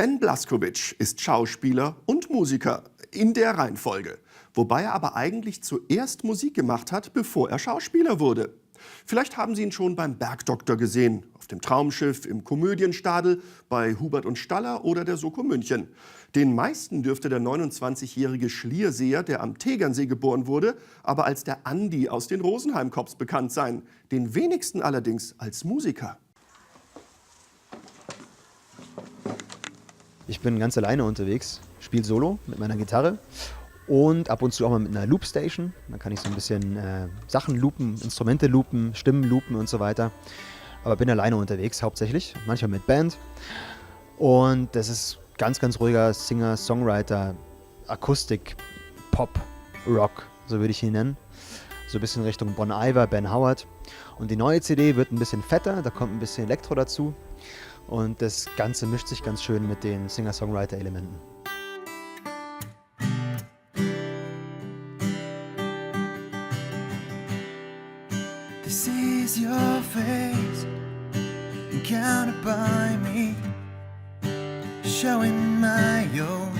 Ben Blazkowicz ist Schauspieler und Musiker in der Reihenfolge, wobei er aber eigentlich zuerst Musik gemacht hat, bevor er Schauspieler wurde. Vielleicht haben Sie ihn schon beim Bergdoktor gesehen, auf dem Traumschiff, im Komödienstadel, bei Hubert und Staller oder der Soko München. Den meisten dürfte der 29-jährige Schlierseer, der am Tegernsee geboren wurde, aber als der Andi aus den Rosenheim-Cops bekannt sein. Den wenigsten allerdings als Musiker. Ich bin ganz alleine unterwegs, spiele Solo mit meiner Gitarre und ab und zu auch mal mit einer Loopstation. Da kann ich so ein bisschen Sachen loopen, Instrumente loopen, Stimmen loopen und so weiter. Aber bin alleine unterwegs hauptsächlich, manchmal mit Band. Und das ist ganz, ganz ruhiger Singer, Songwriter, Akustik, Pop, Rock, so würde ich ihn nennen. So ein bisschen Richtung Bon Iver, Ben Howard. Und die neue CD wird ein bisschen fetter, da kommt ein bisschen Elektro dazu. Und das Ganze mischt sich ganz schön mit den Singer-Songwriter-Elementen. This is your face, encountered by me, showing my own.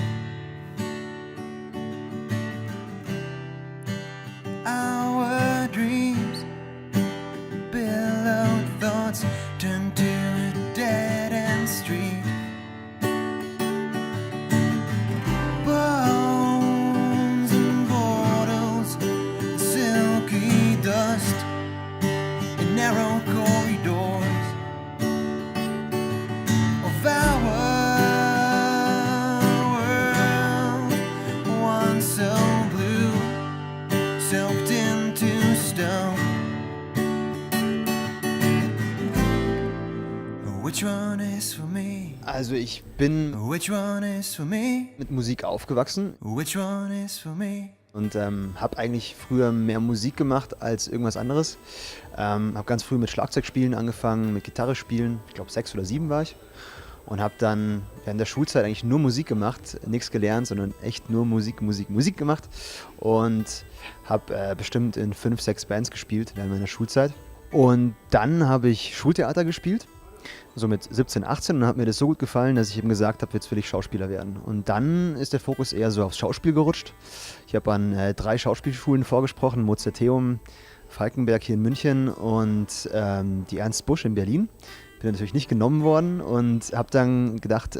Our dreams, billowed thoughts, turn to a dead-end street. Bones and bottles, silky dust, in narrow corridors of our world, once so blue, soaked into stone. Which one is for me? Also ich bin Which one is for me? mit Musik aufgewachsen Which one is for me? und habe eigentlich früher mehr Musik gemacht als irgendwas anderes. Habe ganz früh mit Schlagzeugspielen angefangen, mit Gitarre spielen. Ich glaube 6 oder 7 war ich. Und habe dann während der Schulzeit eigentlich nur Musik gemacht, nichts gelernt, sondern echt nur Musik gemacht. Und habe bestimmt in 5, 6 Bands gespielt während meiner Schulzeit. Und dann habe ich Schultheater gespielt, so mit 17, 18, und hat mir das so gut gefallen, dass ich eben gesagt habe, jetzt will ich Schauspieler werden. Und dann ist der Fokus eher so aufs Schauspiel gerutscht. Ich habe an 3 Schauspielschulen vorgesprochen, Mozarteum, Falkenberg hier in München und die Ernst Busch in Berlin. Bin natürlich nicht genommen worden und habe dann gedacht,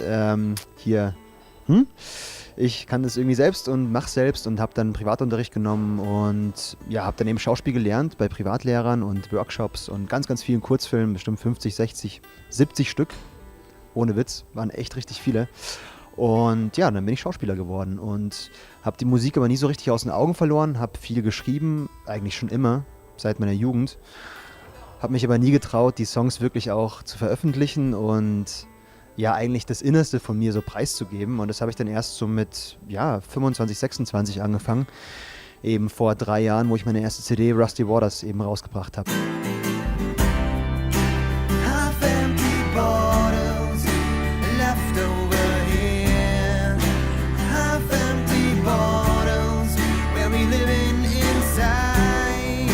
ich kann das irgendwie selbst und mache selbst und habe dann Privatunterricht genommen und ja, habe dann eben Schauspiel gelernt bei Privatlehrern und Workshops und ganz, ganz vielen Kurzfilmen, bestimmt 50, 60, 70 Stück. Ohne Witz, waren echt richtig viele. Und ja, dann bin ich Schauspieler geworden und habe die Musik aber nie so richtig aus den Augen verloren, habe viel geschrieben, eigentlich schon immer, seit meiner Jugend. Habe mich aber nie getraut, die Songs wirklich auch zu veröffentlichen und ja, eigentlich das Innerste von mir so preiszugeben. Und das habe ich dann erst so mit 25, 26 angefangen. Eben vor 3 Jahren, wo ich meine erste CD Rusty Waters eben rausgebracht habe. Half empty bottles left over here. Half empty bottles where we living inside.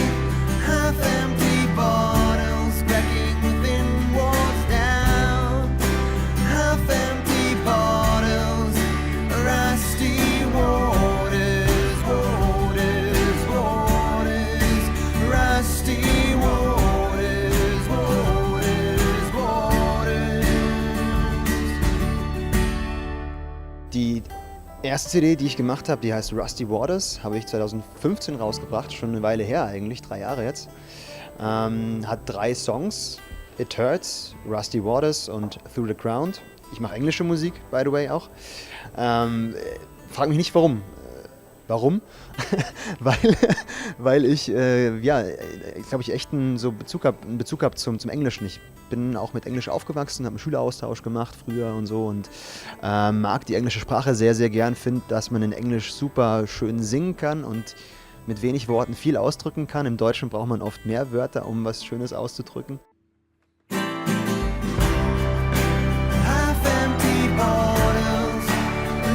Half empty bottles cracking within walls down. Half empty bottles, rusty waters, waters, waters, rusty waters, waters, waters. Die erste CD, die ich gemacht habe, die heißt Rusty Waters, habe ich 2015 rausgebracht, schon eine Weile her eigentlich, 3 Jahre jetzt. Hat 3 Songs, It Hurts, Rusty Waters und Through the Ground. Ich mache englische Musik, by the way auch. Frag mich nicht warum. Warum? weil ich, glaube ich, echt einen Bezug hab zum Englischen. Ich bin auch mit Englisch aufgewachsen, habe einen Schüleraustausch gemacht früher und so und mag die englische Sprache sehr, sehr gern. Finde, dass man in Englisch super schön singen kann und mit wenig Worten viel ausdrücken kann. Im Deutschen braucht man oft mehr Wörter, um was Schönes auszudrücken. Half empty bottles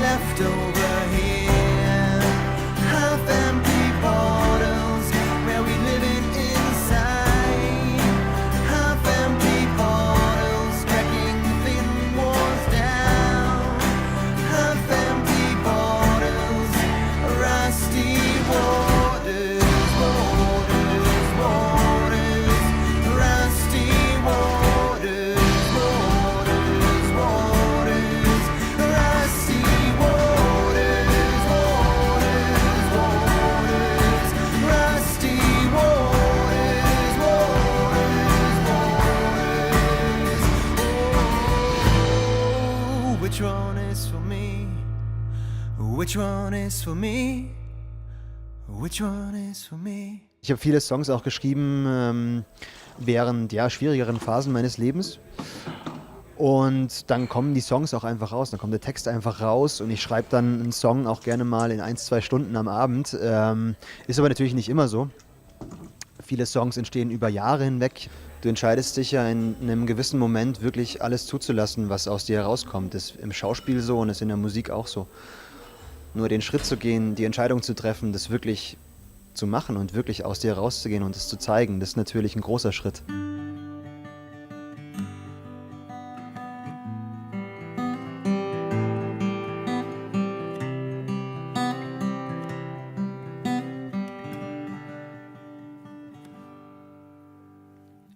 left over here. Half empty bottles where we living inside. Half empty bottles cracking thin walls down. Which one is for me? Which one is for me? Ich habe viele Songs auch geschrieben während schwierigeren Phasen meines Lebens. Und dann kommen die Songs auch einfach raus, dann kommt der Text einfach raus und ich schreibe dann einen Song auch gerne mal in 1-2 Stunden am Abend. Ist aber natürlich nicht immer so. Viele Songs entstehen über Jahre hinweg. Du entscheidest dich ja in einem gewissen Moment wirklich alles zuzulassen, was aus dir herauskommt. Das ist im Schauspiel so und das ist in der Musik auch so. Nur den Schritt zu gehen, die Entscheidung zu treffen, das wirklich zu machen und wirklich aus dir herauszugehen und es zu zeigen, das ist natürlich ein großer Schritt.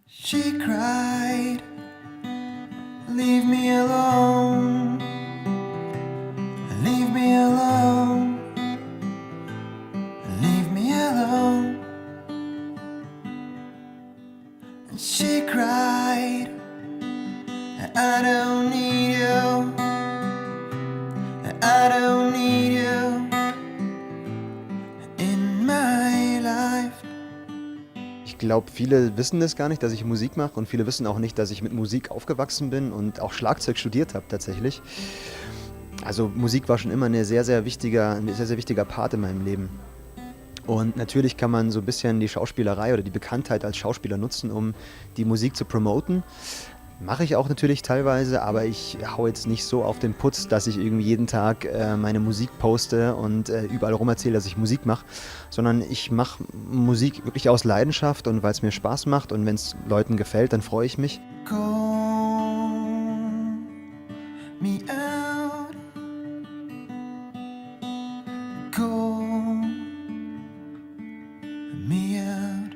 She cried, leave me alone, leave me alone, leave me alone. And she cried, I don't need you, I don't need you in my life. Ich glaube, viele wissen das gar nicht, dass ich Musik mache und viele wissen auch nicht, dass ich mit Musik aufgewachsen bin und auch Schlagzeug studiert habe tatsächlich. Also Musik war schon immer ein sehr, sehr wichtiger Part in meinem Leben. Und natürlich kann man so ein bisschen die Schauspielerei oder die Bekanntheit als Schauspieler nutzen, um die Musik zu promoten. Mache ich auch natürlich teilweise, aber ich hau jetzt nicht so auf den Putz, dass ich irgendwie jeden Tag meine Musik poste und überall rum erzähle, dass ich Musik mache, sondern ich mache Musik wirklich aus Leidenschaft und weil es mir Spaß macht und wenn es Leuten gefällt, dann freue ich mich. Call me out. Call me out.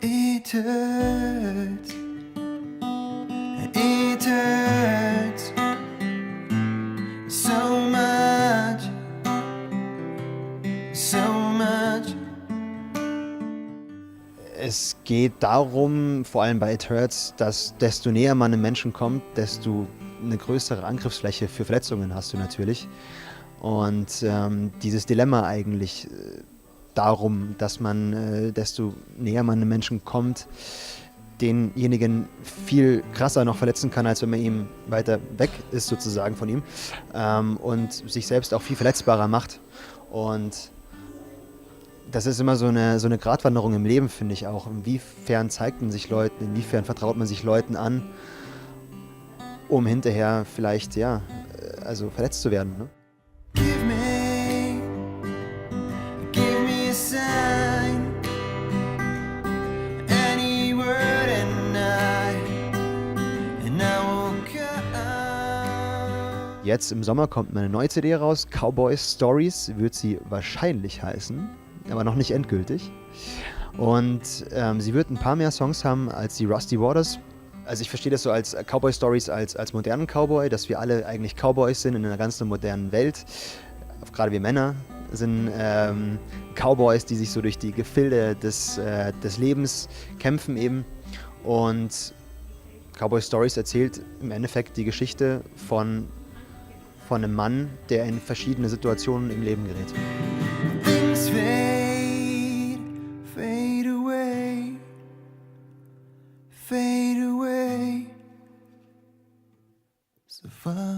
It hurts. It hurts so much. So much. Es geht darum, vor allem bei It Hurts, dass desto näher man einem Menschen kommt, desto eine größere Angriffsfläche für Verletzungen hast du natürlich. Und dieses Dilemma eigentlich darum, dass man, desto näher man einem Menschen kommt, denjenigen viel krasser noch verletzen kann, als wenn man ihm weiter weg ist sozusagen von ihm und sich selbst auch viel verletzbarer macht. Und das ist immer so eine Gratwanderung im Leben, finde ich auch. Inwiefern zeigt man sich Leuten, inwiefern vertraut man sich Leuten an, um hinterher vielleicht, also verletzt zu werden. Ne? Give me a sign, any word and I will come. Jetzt im Sommer kommt meine neue CD raus, Cowboy Stories, wird sie wahrscheinlich heißen, aber noch nicht endgültig. Und sie wird ein paar mehr Songs haben als die Rusty Waters. Also ich verstehe das so als Cowboy Stories als modernen Cowboy, dass wir alle eigentlich Cowboys sind in einer ganz modernen Welt. Gerade wir Männer sind Cowboys, die sich so durch die Gefilde des Lebens kämpfen eben. Und Cowboy Stories erzählt im Endeffekt die Geschichte von einem Mann, der in verschiedene Situationen im Leben gerät. Things fade away, fade away, so far